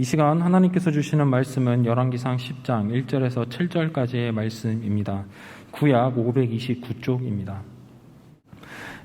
이 시간 하나님께서 주시는 말씀은 열왕기상 10장 1절에서 7절까지의 말씀입니다. 구약 529쪽입니다.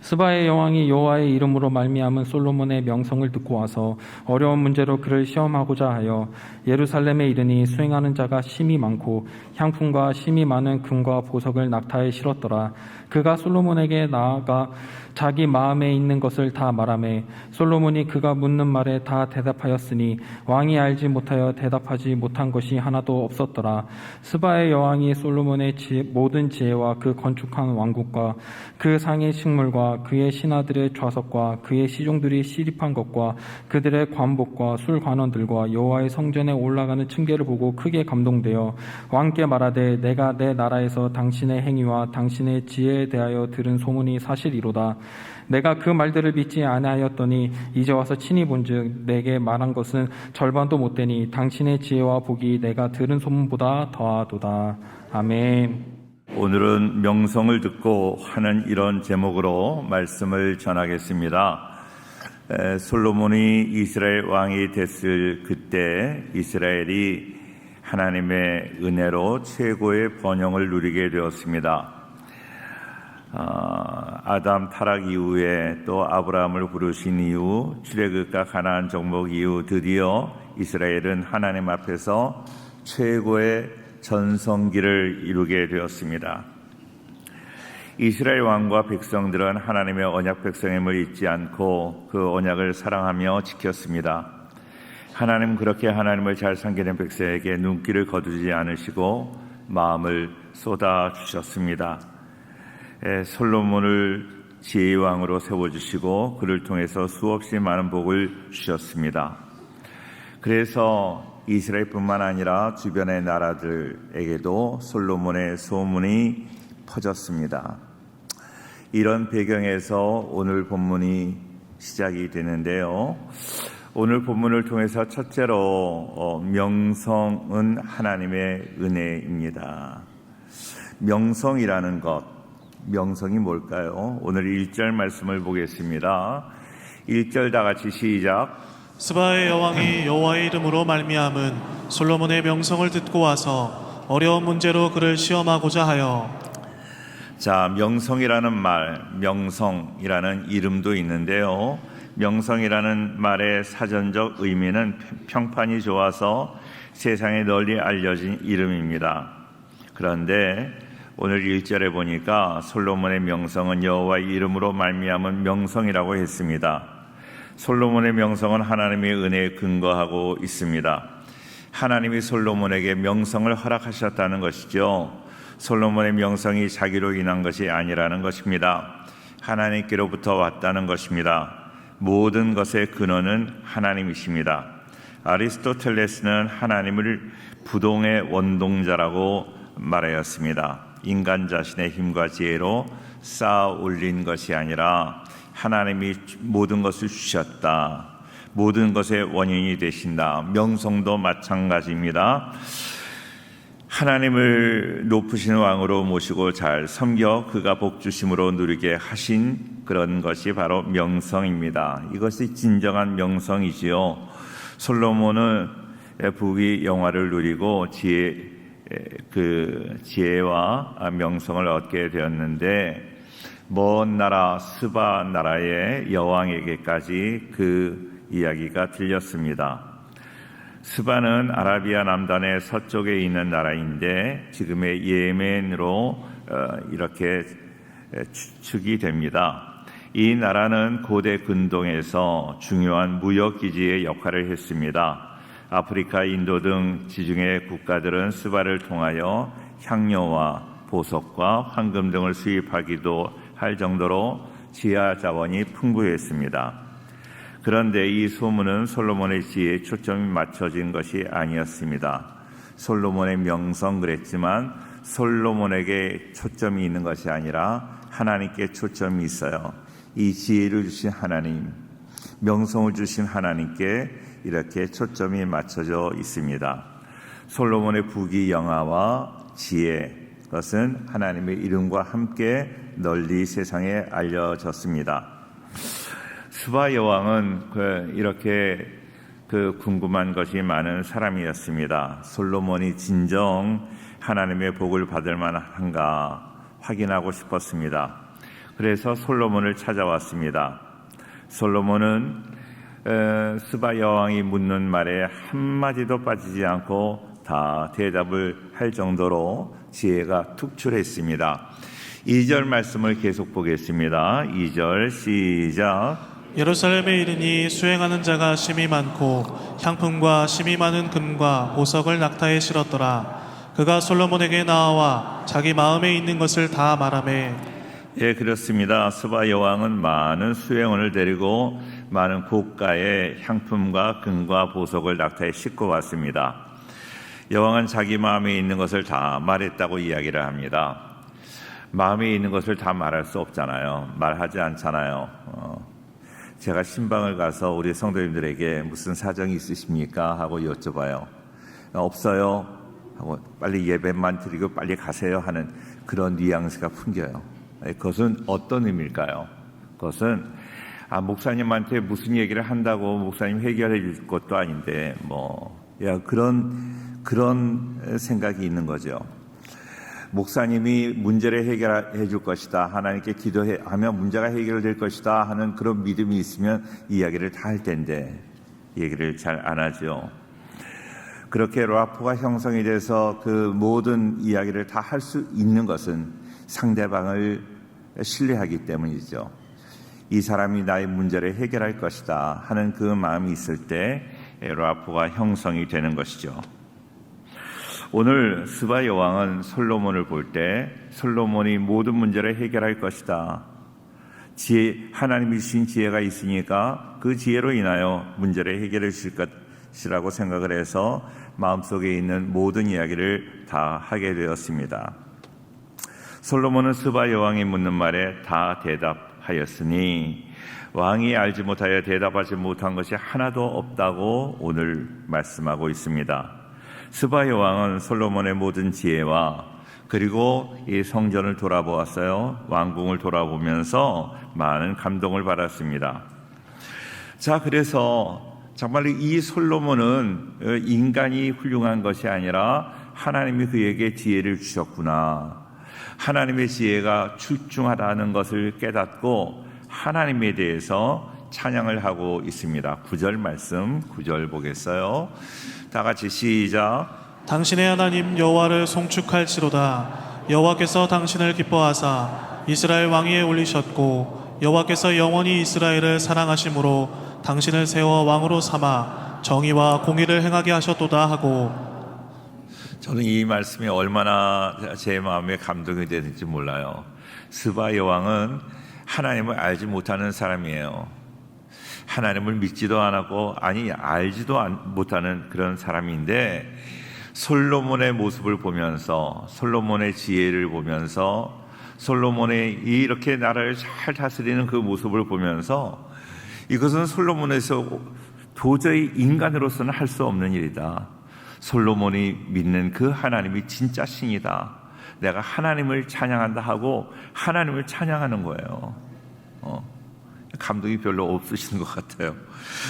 스바의 여왕이 여호와의 이름으로 말미암은 솔로몬의 명성을 듣고 와서 어려운 문제로 그를 시험하고자 하여 예루살렘에 이르니 수행하는 자가 심히 많고 향품과 심히 많은 금과 보석을 낙타에 실었더라. 그가 솔로몬에게 나아가 자기 마음에 있는 것을 다 말하매 솔로몬이 그가 묻는 말에 다 대답하였으니 왕이 알지 못하여 대답하지 못한 것이 하나도 없었더라. 스바의 여왕이 솔로몬의 모든 지혜와 그 건축한 왕국과 그 상의 식물과 그의 신하들의 좌석과 그의 시종들이 시립한 것과 그들의 관복과 술관원들과 여호와의 성전에 올라가는 층계를 보고 크게 감동되어 왕께 말하되 내가 내 나라에서 당신의 행위와 당신의 지혜에 대하여 들은 소문이 사실이로다. 내가 그 말들을 믿지 아니하였더니 이제 와서 친히 본즉 내게 말한 것은 절반도 못되니 당신의 지혜와 복이 내가 들은 소문보다 더하도다. 아멘. 오늘은 명성을 듣고 하는 이런 제목으로 말씀을 전하겠습니다. 솔로몬이 이스라엘 왕이 됐을 그때 이스라엘이 하나님의 은혜로 최고의 번영을 누리게 되었습니다. 아담 타락 이후에 또 아브라함을 부르신 이후 출애굽과 가나안 정복 이후 드디어 이스라엘은 하나님 앞에서 최고의 전성기를 이루게 되었습니다. 이스라엘 왕과 백성들은 하나님의 언약 백성임을 잊지 않고 그 언약을 사랑하며 지켰습니다. 하나님 그렇게 하나님을 잘 섬기는 백성에게 눈길을 거두지 않으시고 마음을 쏟아 주셨습니다. 솔로몬을 지혜의 왕으로 세워주시고 그를 통해서 수없이 많은 복을 주셨습니다. 그래서 이스라엘뿐만 아니라 주변의 나라들에게도 솔로몬의 소문이 퍼졌습니다. 이런 배경에서 오늘 본문이 시작이 되는데요. 오늘 본문을 통해서 첫째로 명성은 하나님의 은혜입니다. 명성이라는 것, 명성이 뭘까요? 오늘 1절 말씀을 보겠습니다. 1절 다 같이 시작. 스바의 여왕이 여호와의 이름으로 말미암은 솔로몬의 명성을 듣고 와서 어려운 문제로 그를 시험하고자 하여. 자, 명성이라는 말, 명성이라는 이름도 있는데요. 명성이라는 말의 사전적 의미는 평판이 좋아서 세상에 널리 알려진 이름입니다. 그런데 오늘 1절에 보니까 솔로몬의 명성은 여호와의 이름으로 말미암은 명성이라고 했습니다. 솔로몬의 명성은 하나님의 은혜에 근거하고 있습니다. 하나님이 솔로몬에게 명성을 허락하셨다는 것이죠. 솔로몬의 명성이 자기로 인한 것이 아니라는 것입니다. 하나님께로부터 왔다는 것입니다. 모든 것의 근원은 하나님이십니다. 아리스토텔레스는 하나님을 부동의 원동자라고 말하였습니다. 인간 자신의 힘과 지혜로 쌓아 올린 것이 아니라 하나님이 모든 것을 주셨다. 모든 것의 원인이 되신다. 명성도 마찬가지입니다. 하나님을 높으신 왕으로 모시고 잘 섬겨 그가 복주심으로 누리게 하신 그런 것이 바로 명성입니다. 이것이 진정한 명성이지요. 솔로몬은 부귀 영화를 누리고 지혜와 명성을 얻게 되었는데 먼 나라 스바 나라의 여왕에게까지 그 이야기가 들렸습니다. 스바는 아라비아 남단의 서쪽에 있는 나라인데 지금의 예멘으로 이렇게 추측이 됩니다. 이 나라는 고대 근동에서 중요한 무역기지의 역할을 했습니다. 아프리카, 인도 등 지중해 국가들은 스바를 통하여 향료와 보석과 황금 등을 수입하기도 할 정도로 지하 자원이 풍부했습니다. 그런데 이 소문은 솔로몬의 지혜에 초점이 맞춰진 것이 아니었습니다. 솔로몬의 명성 그랬지만 솔로몬에게 초점이 있는 것이 아니라 하나님께 초점이 있어요. 이 지혜를 주신 하나님, 명성을 주신 하나님께 이렇게 초점이 맞춰져 있습니다. 솔로몬의 부귀 영화와 지혜, 그것은 하나님의 이름과 함께 널리 세상에 알려졌습니다. 스바 여왕은 이렇게 그 궁금한 것이 많은 사람이었습니다. 솔로몬이 진정 하나님의 복을 받을 만한가 확인하고 싶었습니다. 그래서 솔로몬을 찾아왔습니다. 솔로몬은 스바 여왕이 묻는 말에 한마디도 빠지지 않고 다 대답을 할 정도로 지혜가 특출했습니다. 2절 말씀을 계속 보겠습니다. 2절 시작. 예루살렘에 이르니 수행하는 자가 심히 많고 향품과 심히 많은 금과 보석을 낙타에 실었더라. 그가 솔로몬에게 나와 자기 마음에 있는 것을 다 말하매. 예, 그렇습니다. 스바 여왕은 많은 수행원을 데리고 많은 고가의 향품과 금과 보석을 낙타에 싣고 왔습니다. 여왕은 자기 마음에 있는 것을 다 말했다고 이야기를 합니다. 마음에 있는 것을 다 말할 수 없잖아요. 말하지 않잖아요. 제가 신방을 가서 우리 성도님들에게 무슨 사정이 있으십니까? 하고 여쭤봐요. 없어요. 하고 빨리 예배만 드리고 빨리 가세요 하는 그런 뉘앙스가 풍겨요. 그것은 어떤 의미일까요? 그것은 목사님한테 무슨 얘기를 한다고 목사님 해결해 줄 것도 아닌데 그런 생각이 있는 거죠. 목사님이 문제를 해결해 줄 것이다. 하나님께 기도하면 문제가 해결될 것이다 하는 그런 믿음이 있으면 이야기를 다 할 텐데 얘기를 잘 안 하죠. 그렇게 라포가 형성이 돼서 그 모든 이야기를 다 할 수 있는 것은 상대방을 신뢰하기 때문이죠. 이 사람이 나의 문제를 해결할 것이다 하는 그 마음이 있을 때 라포가 형성이 되는 것이죠. 오늘 스바 여왕은 솔로몬을 볼 때 솔로몬이 모든 문제를 해결할 것이다. 하나님이 주신 지혜가 있으니까 그 지혜로 인하여 문제를 해결해 주실 것이라고 생각을 해서 마음속에 있는 모든 이야기를 다 하게 되었습니다. 솔로몬은 스바 여왕이 묻는 말에 다 대답하였으니 왕이 알지 못하여 대답하지 못한 것이 하나도 없다고 오늘 말씀하고 있습니다. 스바 여왕은 솔로몬의 모든 지혜와 그리고 이 성전을 돌아보았어요. 왕궁을 돌아보면서 많은 감동을 받았습니다. 자, 그래서 정말 이 솔로몬은 인간이 훌륭한 것이 아니라 하나님이 그에게 지혜를 주셨구나. 하나님의 지혜가 출중하다는 것을 깨닫고 하나님에 대해서 찬양을 하고 있습니다. 9절 말씀, 9절 보겠어요. 다 같이 시작. 당신의 하나님 여호와를 송축할지로다. 여호와께서 당신을 기뻐하사 이스라엘 왕위에 올리셨고 여호와께서 영원히 이스라엘을 사랑하심으로 당신을 세워 왕으로 삼아 정의와 공의를 행하게 하셨도다 하고. 저는 이 말씀이 얼마나 제 마음에 감동이 되는지 몰라요. 스바 여왕은 하나님을 알지 못하는 사람이에요. 하나님을 믿지도 않았고 알지도 못하는 그런 사람인데 솔로몬의 모습을 보면서 솔로몬의 지혜를 보면서 솔로몬의 이렇게 나라를 잘 다스리는 그 모습을 보면서 이것은 솔로몬에서 도저히 인간으로서는 할 수 없는 일이다. 솔로몬이 믿는 그 하나님이 진짜 신이다. 내가 하나님을 찬양한다 하고 하나님을 찬양하는 거예요. 감동이 별로 없으신 것 같아요.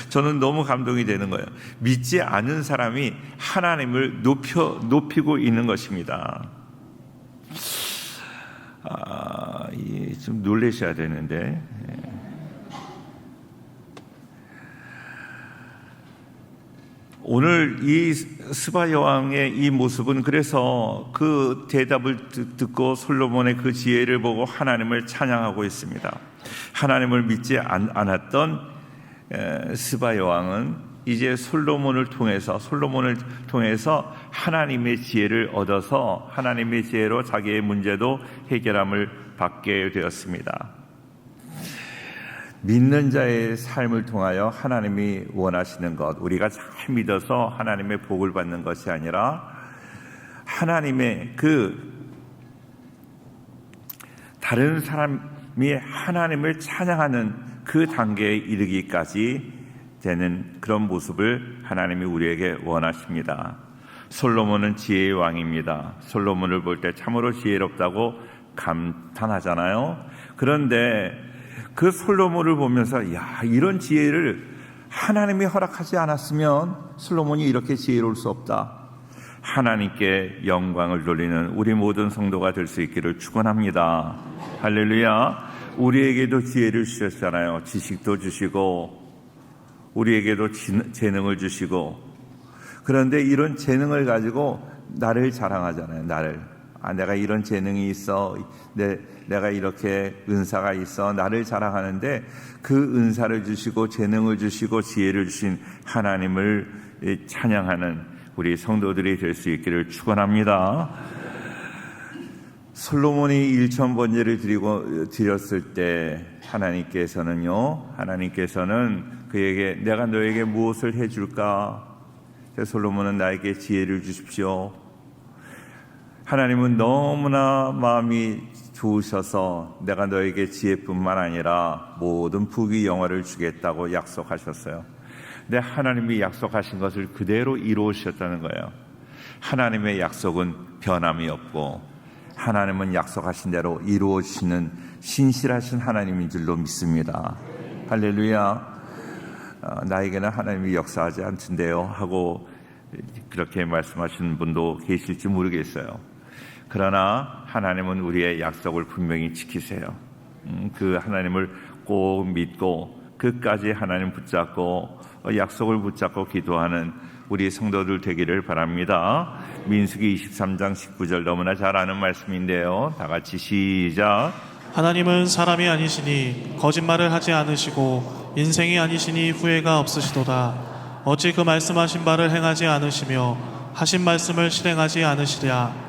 저는 너무 감동이 되는 거예요. 믿지 않은 사람이 하나님을 높이고 있는 것입니다. 좀 놀라셔야 되는데. 오늘 이 스바 여왕의 이 모습은 그래서 그 대답을 듣고 솔로몬의 그 지혜를 보고 하나님을 찬양하고 있습니다. 하나님을 믿지 않았던 스바 여왕은 이제 솔로몬을 통해서 하나님의 지혜를 얻어서 하나님의 지혜로 자기의 문제도 해결함을 받게 되었습니다. 믿는 자의 삶을 통하여 하나님이 원하시는 것, 우리가 잘 믿어서 하나님의 복을 받는 것이 아니라 하나님의 다른 사람이 하나님을 찬양하는 그 단계에 이르기까지 되는 그런 모습을 하나님이 우리에게 원하십니다. 솔로몬은 지혜의 왕입니다. 솔로몬을 볼 때 참으로 지혜롭다고 감탄하잖아요. 그런데 그 솔로몬을 보면서 이런 지혜를 하나님이 허락하지 않았으면 솔로몬이 이렇게 지혜로울 수 없다. 하나님께 영광을 돌리는 우리 모든 성도가 될 수 있기를 축원합니다. 할렐루야. 우리에게도 지혜를 주셨잖아요. 지식도 주시고 우리에게도 재능을 주시고. 그런데 이런 재능을 가지고 나를 자랑하잖아요. 나를. 내가 이런 재능이 있어. 내가 이렇게 은사가 있어. 나를 자랑하는데 그 은사를 주시고 재능을 주시고 지혜를 주신 하나님을 찬양하는 우리 성도들이 될 수 있기를 축원합니다. 솔로몬이 1,000번제를 드렸을 때 하나님께서는 그에게 내가 너에게 무엇을 해줄까? 솔로몬은 나에게 지혜를 주십시오. 하나님은 너무나 마음이 좋으셔서 내가 너에게 지혜뿐만 아니라 모든 부귀 영화를 주겠다고 약속하셨어요. 근데 하나님이 약속하신 것을 그대로 이루으셨다는 거예요. 하나님의 약속은 변함이 없고 하나님은 약속하신 대로 이루어지시는 신실하신 하나님인 줄로 믿습니다. 할렐루야. 나에게는 하나님이 역사하지 않던데요 하고 그렇게 말씀하시는 분도 계실지 모르겠어요. 그러나 하나님은 우리의 약속을 분명히 지키세요. 그 하나님을 꼭 믿고 끝까지 하나님 붙잡고 약속을 붙잡고 기도하는 우리 성도들 되기를 바랍니다. 민수기 23장 19절 너무나 잘 아는 말씀인데요. 다 같이 시작. 하나님은 사람이 아니시니 거짓말을 하지 않으시고 인생이 아니시니 후회가 없으시도다. 어찌 그 말씀하신 바를 행하지 않으시며 하신 말씀을 실행하지 않으시랴.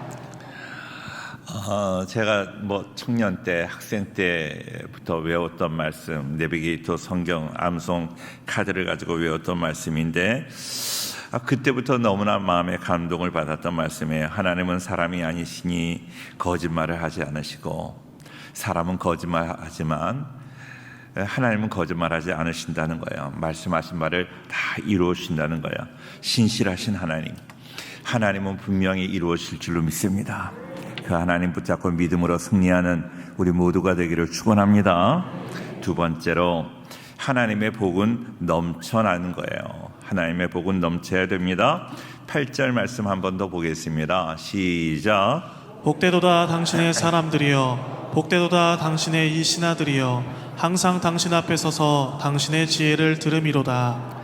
제가 청년 때 학생 때부터 외웠던 말씀, 내비게이터 성경 암송 카드를 가지고 외웠던 말씀인데 그때부터 너무나 마음에 감동을 받았던 말씀이에요. 하나님은 사람이 아니시니 거짓말을 하지 않으시고 사람은 거짓말하지만 하나님은 거짓말하지 않으신다는 거예요. 말씀하신 말을 다 이루어주신다는 거예요. 신실하신 하나님은 분명히 이루어질 줄로 믿습니다. 그 하나님 붙잡고 믿음으로 승리하는 우리 모두가 되기를 축원합니다. 두 번째로 하나님의 복은 넘쳐나는 거예요. 하나님의 복은 넘쳐야 됩니다. 8절 말씀 한 번 더 보겠습니다. 시작. 복되도다 당신의 사람들이여, 복되도다 당신의 이 신하들이여, 항상 당신 앞에 서서 당신의 지혜를 들음이로다.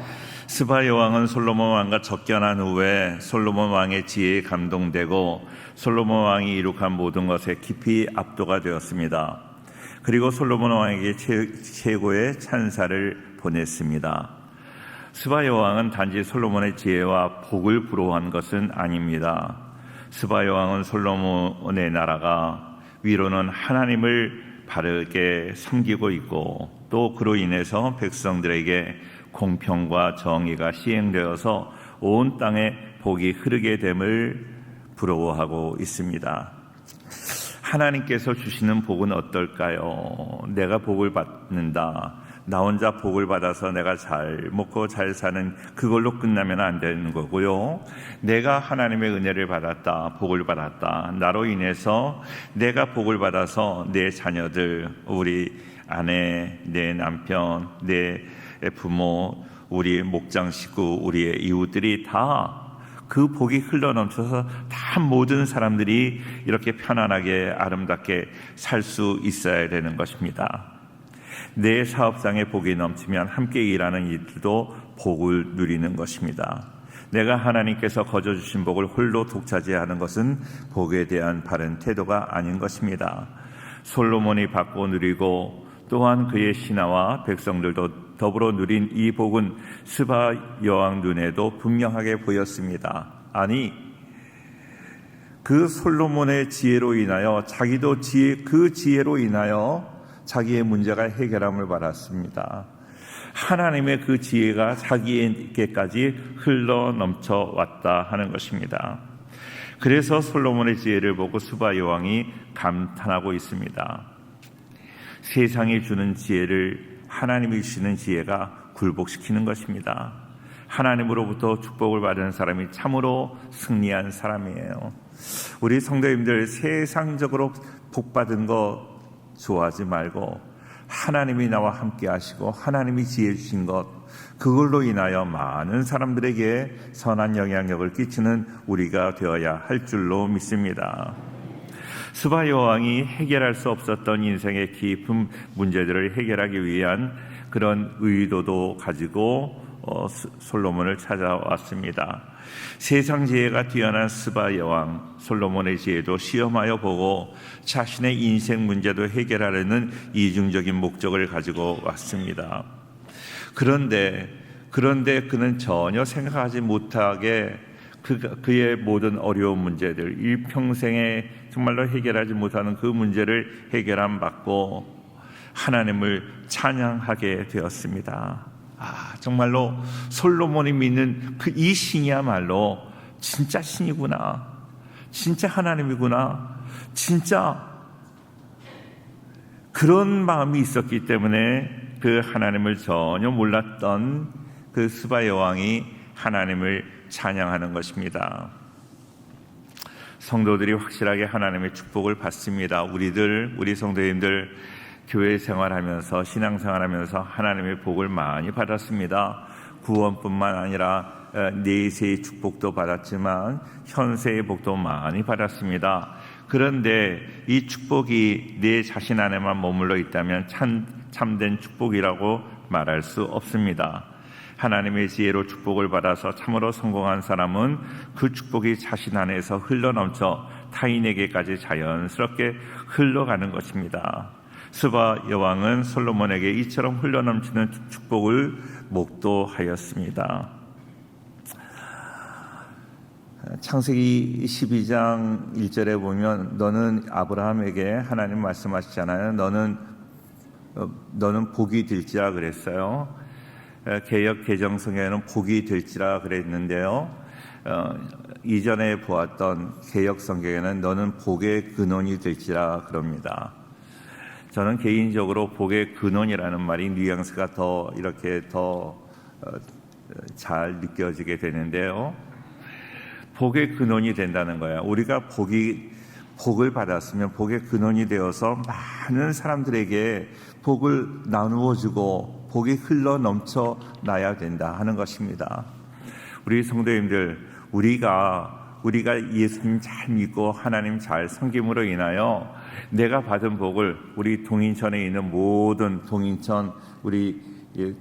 스바 여왕은 솔로몬 왕과 접견한 후에 솔로몬 왕의 지혜에 감동되고 솔로몬 왕이 이룩한 모든 것에 깊이 압도가 되었습니다. 그리고 솔로몬 왕에게 최고의 찬사를 보냈습니다. 스바 여왕은 단지 솔로몬의 지혜와 복을 부러워한 것은 아닙니다. 스바 여왕은 솔로몬의 나라가 위로는 하나님을 바르게 섬기고 있고 또 그로 인해서 백성들에게 공평과 정의가 시행되어서 온 땅에 복이 흐르게 됨을 부러워하고 있습니다. 하나님께서 주시는 복은 어떨까요? 내가 복을 받는다. 나 혼자 복을 받아서 내가 잘 먹고 잘 사는 그걸로 끝나면 안 되는 거고요. 내가 하나님의 은혜를 받았다. 복을 받았다. 나로 인해서 내가 복을 받아서 내 자녀들, 우리 아내, 내 남편, 내 부모, 우리 목장 식구, 우리의 이웃들이 다 그 복이 흘러넘쳐서 다 모든 사람들이 이렇게 편안하게 아름답게 살 수 있어야 되는 것입니다. 내 사업장에 복이 넘치면 함께 일하는 이들도 복을 누리는 것입니다. 내가 하나님께서 거저주신 복을 홀로 독차지하는 것은 복에 대한 바른 태도가 아닌 것입니다. 솔로몬이 받고 누리고 또한 그의 신하와 백성들도 더불어 누린 이 복은 스바 여왕 눈에도 분명하게 보였습니다. 아니, 그 솔로몬의 지혜로 인하여 자기도 그 지혜로 인하여 자기의 문제가 해결함을 받았습니다. 하나님의 그 지혜가 자기에게까지 흘러 넘쳐 왔다 하는 것입니다. 그래서 솔로몬의 지혜를 보고 스바 여왕이 감탄하고 있습니다. 세상이 주는 지혜를 하나님이 주시는 지혜가 굴복시키는 것입니다. 하나님으로부터 축복을 받은 사람이 참으로 승리한 사람이에요. 우리 성도님들 세상적으로 복받은 거 좋아하지 말고 하나님이 나와 함께 하시고 하나님이 지혜 주신 것, 그걸로 인하여 많은 사람들에게 선한 영향력을 끼치는 우리가 되어야 할 줄로 믿습니다. 스바 여왕이 해결할 수 없었던 인생의 깊은 문제들을 해결하기 위한 그런 의도도 가지고 솔로몬을 찾아왔습니다. 세상 지혜가 뛰어난 스바 여왕 솔로몬의 지혜도 시험하여 보고 자신의 인생 문제도 해결하려는 이중적인 목적을 가지고 왔습니다. 그런데 그는 전혀 생각하지 못하게 그의 모든 어려운 문제들, 일평생에 정말로 해결하지 못하는 그 문제를 해결함 받고 하나님을 찬양하게 되었습니다. 정말로 솔로몬이 믿는 이 신이야말로 진짜 신이구나, 진짜 하나님이구나, 진짜 그런 마음이 있었기 때문에 그 하나님을 전혀 몰랐던 그 스바 여왕이 하나님을 찬양하는 것입니다. 성도들이 확실하게 하나님의 축복을 받습니다. 우리 성도님들 교회 생활하면서 신앙생활하면서 하나님의 복을 많이 받았습니다. 구원뿐만 아니라 내세의 축복도 받았지만 현세의 복도 많이 받았습니다. 그런데 이 축복이 내 자신 안에만 머물러 있다면 참된 축복이라고 말할 수 없습니다. 하나님의 지혜로 축복을 받아서 참으로 성공한 사람은 그 축복이 자신 안에서 흘러넘쳐 타인에게까지 자연스럽게 흘러가는 것입니다. 스바 여왕은 솔로몬에게 이처럼 흘러넘치는 축복을 목도하였습니다. 창세기 12장 1절에 보면 너는 아브라함에게 하나님 말씀하시잖아요. 너는 복이 될지라 그랬어요. 개역 개정성에는 복이 될지라 그랬는데요. 이전에 보았던 개역 성경에는 너는 복의 근원이 될지라 그럽니다. 저는 개인적으로 복의 근원이라는 말이 뉘앙스가 더 잘 느껴지게 되는데요. 복의 근원이 된다는 거예요. 우리가 복을 받았으면 복의 근원이 되어서 많은 사람들에게 복을 나누어 주고 복이 흘러 넘쳐 나야 된다 하는 것입니다. 우리 성도님들, 우리가 예수님 잘 믿고 하나님 잘 섬김으로 인하여 내가 받은 복을 우리 동인천에 있는 모든 동인천 우리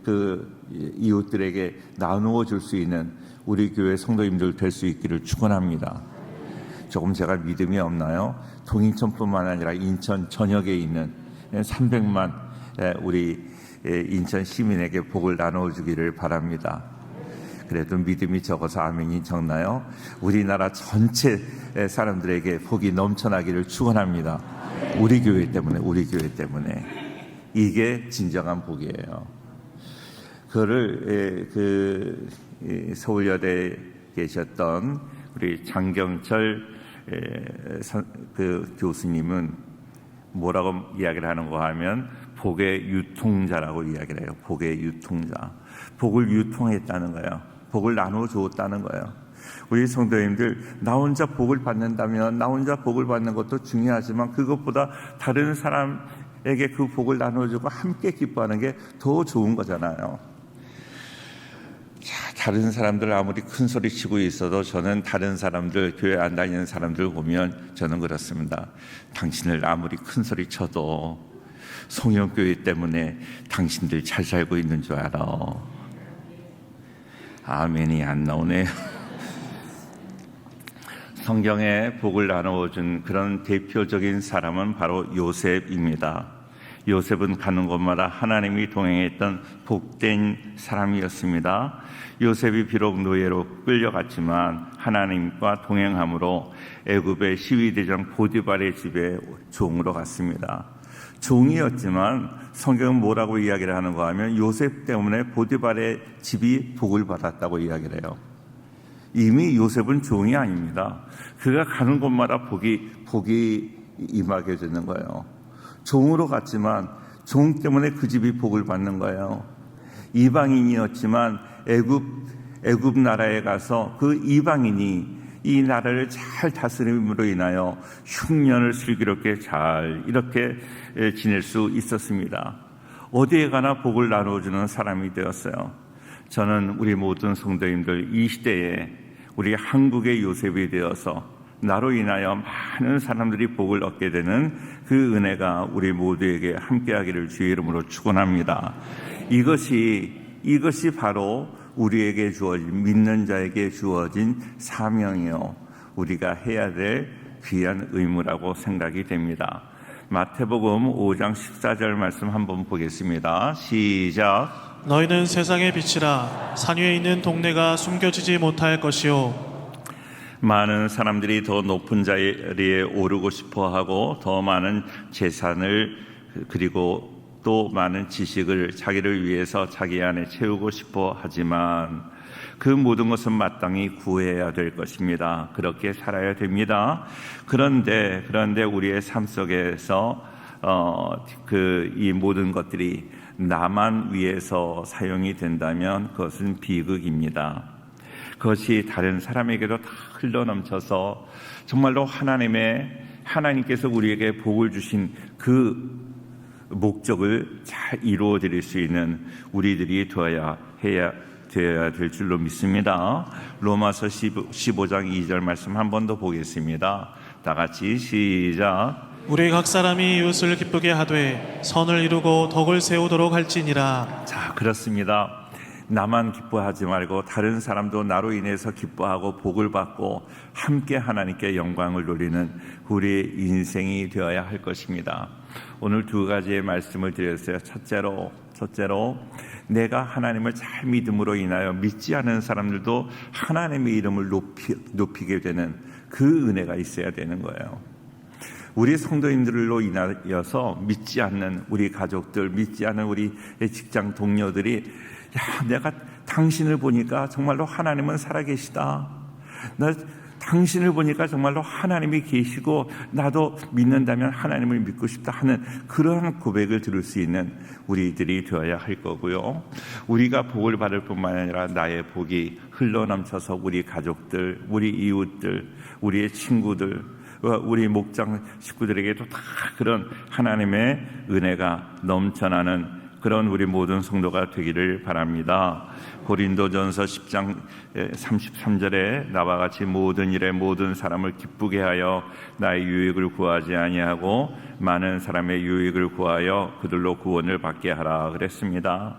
그 이웃들에게 나누어 줄 수 있는 우리 교회 성도님들 될 수 있기를 축원합니다. 조금 제가 믿음이 없나요? 동인천뿐만 아니라 인천 전역에 있는 300만 우리 인천 시민에게 복을 나누어 주기를 바랍니다. 그래도 믿음이 적어서 아멘이 적나요? 우리나라 전체 사람들에게 복이 넘쳐나기를 축원합니다. 우리 교회 때문에 이게 진정한 복이에요. 그거를 서울여대에 계셨던 우리 장경철 그 교수님은 뭐라고 이야기를 하는가 하면 복의 유통자라고 이야기를 해요. 복의 유통자. 복을 유통했다는 거예요. 복을 나누어 주었다는 거예요. 우리 성도님들, 나 혼자 복을 받는다면 나 혼자 복을 받는 것도 중요하지만 그것보다 다른 사람에게 그 복을 나눠주고 함께 기뻐하는 게 더 좋은 거잖아요. 자, 다른 사람들 아무리 큰 소리 치고 있어도 저는 다른 사람들, 교회 안 다니는 사람들 보면 저는 그렇습니다. 당신을 아무리 큰 소리 쳐도 송영교회 때문에 당신들 잘 살고 있는 줄 알아. 아멘이 안 나오네요. 성경에 복을 나누어준 그런 대표적인 사람은 바로 요셉입니다. 요셉은 가는 곳마다 하나님이 동행했던 복된 사람이었습니다. 요셉이 비록 노예로 끌려갔지만 하나님과 동행함으로 애굽의 시위대장 보디발의 집에 종으로 갔습니다. 종이었지만 성경은 뭐라고 이야기를 하는가 하면 요셉 때문에 보디발의 집이 복을 받았다고 이야기를 해요. 이미 요셉은 종이 아닙니다. 그가 가는 곳마다 복이 임하게 되는 거예요. 종으로 갔지만 종 때문에 그 집이 복을 받는 거예요. 이방인이었지만 애굽 나라에 가서 그 이방인이 이 나라를 잘 다스림으로 인하여 흉년을 슬기롭게 잘 이렇게 지낼 수 있었습니다. 어디에 가나 복을 나누어주는 사람이 되었어요. 저는 우리 모든 성도님들 이 시대에 우리 한국의 요셉이 되어서 나로 인하여 많은 사람들이 복을 얻게 되는 그 은혜가 우리 모두에게 함께하기를 주의 이름으로 축원합니다. 이것이 바로 우리에게 주어진, 믿는 자에게 주어진 사명이요, 우리가 해야 될 귀한 의무라고 생각이 됩니다. 마태복음 5장 14절 말씀 한번 보겠습니다. 시작. 너희는 세상의 빛이라. 산 위에 있는 동네가 숨겨지지 못할 것이요. 많은 사람들이 더 높은 자리에 오르고 싶어하고 더 많은 재산을 그리고 또 많은 지식을 자기를 위해서 자기 안에 채우고 싶어 하지만 그 모든 것은 마땅히 구해야 될 것입니다. 그렇게 살아야 됩니다. 그런데 우리의 삶 속에서 이 모든 것들이 나만 위해서 사용이 된다면 그것은 비극입니다. 그것이 다른 사람에게도 다 흘러넘쳐서 정말로 하나님께서 우리에게 복을 주신 그 목적을 잘 이루어 드릴 수 있는 우리들이 되어야 될 줄로 믿습니다. 로마서 15장 2절 말씀 한 번 더 보겠습니다. 다 같이 시작. 우리 각 사람이 이웃을 기쁘게 하되 선을 이루고 덕을 세우도록 할지니라. 자, 그렇습니다. 나만 기뻐하지 말고 다른 사람도 나로 인해서 기뻐하고 복을 받고 함께 하나님께 영광을 돌리는 우리의 인생이 되어야 할 것입니다. 오늘 두 가지의 말씀을 드렸어요. 첫째로 내가 하나님을 잘 믿음으로 인하여 믿지 않은 사람들도 하나님의 이름을 높이게 되는 그 은혜가 있어야 되는 거예요. 우리 성도님들로 인하여서 믿지 않는 우리 가족들, 믿지 않는 우리 직장 동료들이 내가 당신을 보니까 정말로 하나님은 살아계시다. 당신을 보니까 정말로 하나님이 계시고 나도 믿는다면 하나님을 믿고 싶다 하는 그러한 고백을 들을 수 있는 우리들이 되어야 할 거고요. 우리가 복을 받을 뿐만 아니라 나의 복이 흘러넘쳐서 우리 가족들, 우리 이웃들, 우리의 친구들, 우리 목장 식구들에게도 다 그런 하나님의 은혜가 넘쳐나는 그런 우리 모든 성도가 되기를 바랍니다. 고린도전서 10장 33절에 나와 같이 모든 일에 모든 사람을 기쁘게 하여 나의 유익을 구하지 아니하고 많은 사람의 유익을 구하여 그들로 구원을 받게 하라 그랬습니다.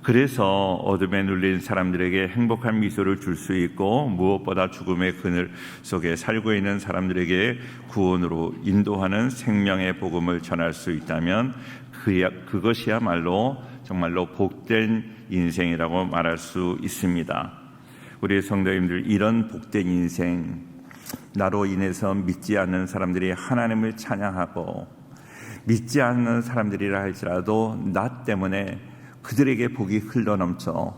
그래서 어둠에 눌린 사람들에게 행복한 미소를 줄 수 있고 무엇보다 죽음의 그늘 속에 살고 있는 사람들에게 구원으로 인도하는 생명의 복음을 전할 수 있다면 그것이야말로 정말로 복된 인생이라고 말할 수 있습니다. 우리 성도님들, 이런 복된 인생, 나로 인해서 믿지 않는 사람들이 하나님을 찬양하고 믿지 않는 사람들이라 할지라도 나 때문에 그들에게 복이 흘러넘쳐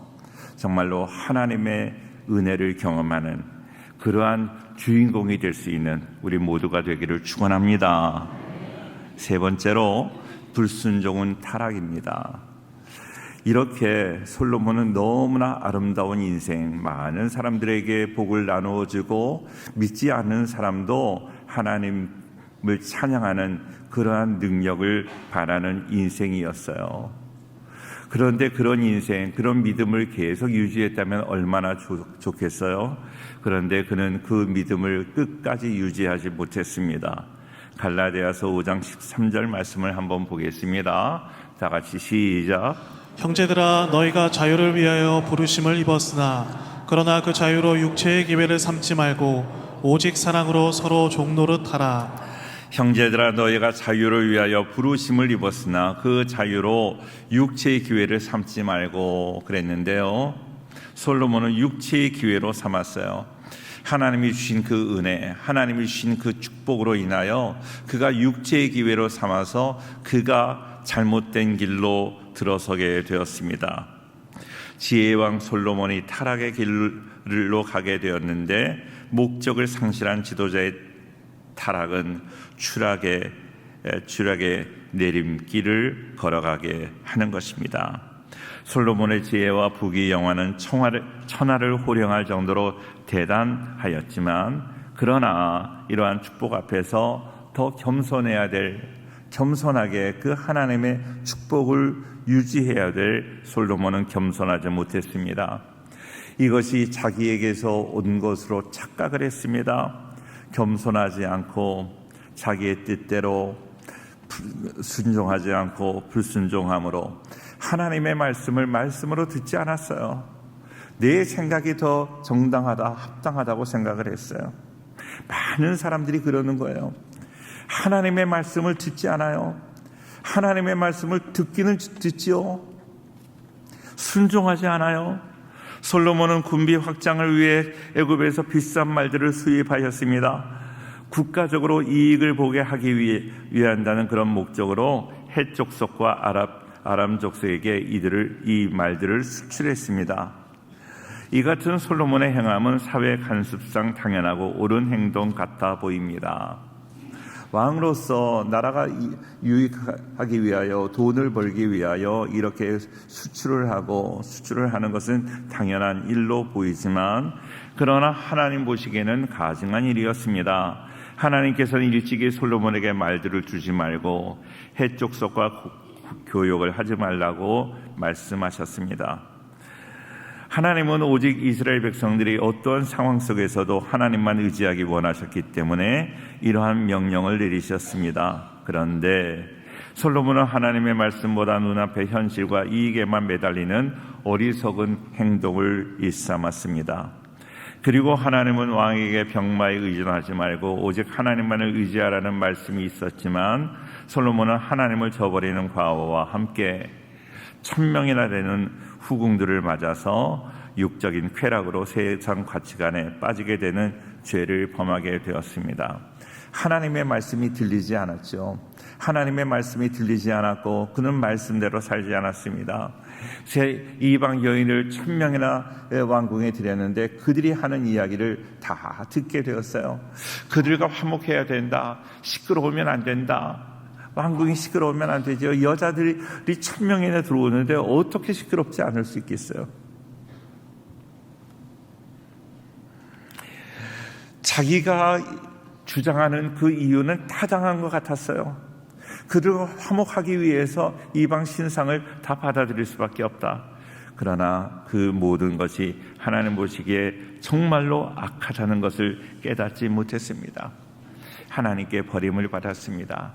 정말로 하나님의 은혜를 경험하는 그러한 주인공이 될 수 있는 우리 모두가 되기를 축원합니다. 세 번째로 불순종은 타락입니다. 이렇게 솔로몬은 너무나 아름다운 인생, 많은 사람들에게 복을 나누어주고 믿지 않는 사람도 하나님을 찬양하는 그러한 능력을 바라는 인생이었어요. 그런데 그런 인생, 그런 믿음을 계속 유지했다면 얼마나 좋겠어요? 그런데 그는 그 믿음을 끝까지 유지하지 못했습니다. 갈라디아서 5장 13절 말씀을 한번 보겠습니다. 다 같이 시작. 형제들아, 너희가 자유를 위하여 부르심을 입었으나 그러나 그 자유로 육체의 기회를 삼지 말고 오직 사랑으로 서로 종노릇 하라. 형제들아, 너희가 자유를 위하여 부르심을 입었으나 그 자유로 육체의 기회를 삼지 말고 그랬는데요. 솔로몬은 육체의 기회로 삼았어요. 하나님이 주신 그 은혜, 하나님이 주신 그 축복으로 인하여 그가 육체의 기회로 삼아서 그가 잘못된 길로 들어서게 되었습니다. 지혜의 왕 솔로몬이 타락의 길로 가게 되었는데 목적을 상실한 지도자의 타락은 추락의 내림길을 걸어가게 하는 것입니다. 솔로몬의 지혜와 부귀 영화는 천하를 호령할 정도로 대단하였지만 그러나 이러한 축복 앞에서 더 겸손해야 될 겸손하게 그 하나님의 축복을 유지해야 될 솔로몬은 겸손하지 못했습니다. 이것이 자기에게서 온 것으로 착각을 했습니다. 겸손하지 않고 자기의 뜻대로 순종하지 않고 불순종함으로 하나님의 말씀을 말씀으로 듣지 않았어요. 내 생각이 더 정당하다, 합당하다고 생각을 했어요. 많은 사람들이 그러는 거예요. 하나님의 말씀을 듣지 않아요. 하나님의 말씀을 듣기는 듣지요. 순종하지 않아요. 솔로몬은 군비 확장을 위해 애굽에서 비싼 말들을 수입하였습니다. 국가적으로 이익을 보게 하기 위한다는 그런 목적으로 헷 족속과 아람 족속에게 이 말들을 수출했습니다. 이 같은 솔로몬의 행함은 사회 간습상 당연하고 옳은 행동 같아 보입니다. 왕으로서 나라가 유익하기 위하여 돈을 벌기 위하여 이렇게 수출을 하는 것은 당연한 일로 보이지만 그러나 하나님 보시기에는 가증한 일이었습니다. 하나님께서는 일찍이 솔로몬에게 말들을 주지 말고 헷 족속과 교역을 하지 말라고 말씀하셨습니다. 하나님은 오직 이스라엘 백성들이 어떠한 상황 속에서도 하나님만 의지하기 원하셨기 때문에 이러한 명령을 내리셨습니다. 그런데 솔로몬은 하나님의 말씀보다 눈앞의 현실과 이익에만 매달리는 어리석은 행동을 일삼았습니다. 그리고 하나님은 왕에게 병마에 의존하지 말고 오직 하나님만을 의지하라는 말씀이 있었지만 솔로몬은 하나님을 저버리는 과오와 함께 1000명이나 되는 후궁들을 맞아서 육적인 쾌락으로 세상 가치관에 빠지게 되는 죄를 범하게 되었습니다. 하나님의 말씀이 들리지 않았죠. 하나님의 말씀이 들리지 않았고 그는 말씀대로 살지 않았습니다. 이방 여인을 1000명이나 왕궁에 들였는데 그들이 하는 이야기를 다 듣게 되었어요. 그들과 화목해야 된다. 시끄러우면 안 된다. 왕궁이 시끄러우면 안 되죠. 여자들이 1000명이나 들어오는데 어떻게 시끄럽지 않을 수 있겠어요? 자기가 주장하는 그 이유는 타당한 것 같았어요. 그들과 화목하기 위해서 이방 신상을 다 받아들일 수밖에 없다. 그러나 그 모든 것이 하나님 보시기에 정말로 악하다는 것을 깨닫지 못했습니다. 하나님께 버림을 받았습니다.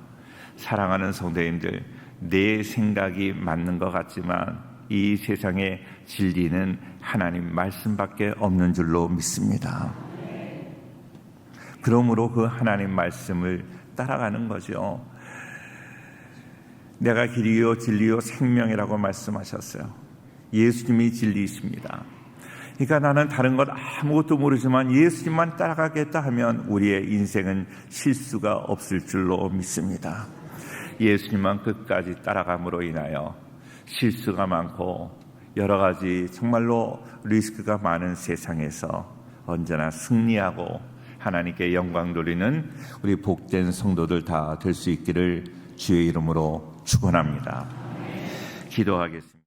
사랑하는 성도님들, 내 생각이 맞는 것 같지만 이 세상의 진리는 하나님 말씀밖에 없는 줄로 믿습니다. 그러므로 그 하나님 말씀을 따라가는 거죠. 내가 길이요 진리요 생명이라고 말씀하셨어요. 예수님이 진리이십니다. 그러니까 나는 다른 것 아무것도 모르지만 예수님만 따라가겠다 하면 우리의 인생은 실수가 없을 줄로 믿습니다. 예수님만 끝까지 따라감으로 인하여 실수가 많고 여러 가지 정말로 리스크가 많은 세상에서 언제나 승리하고 하나님께 영광 돌리는 우리 복된 성도들 다 될 수 있기를 주의 이름으로 축원합니다. 기도하겠습니다.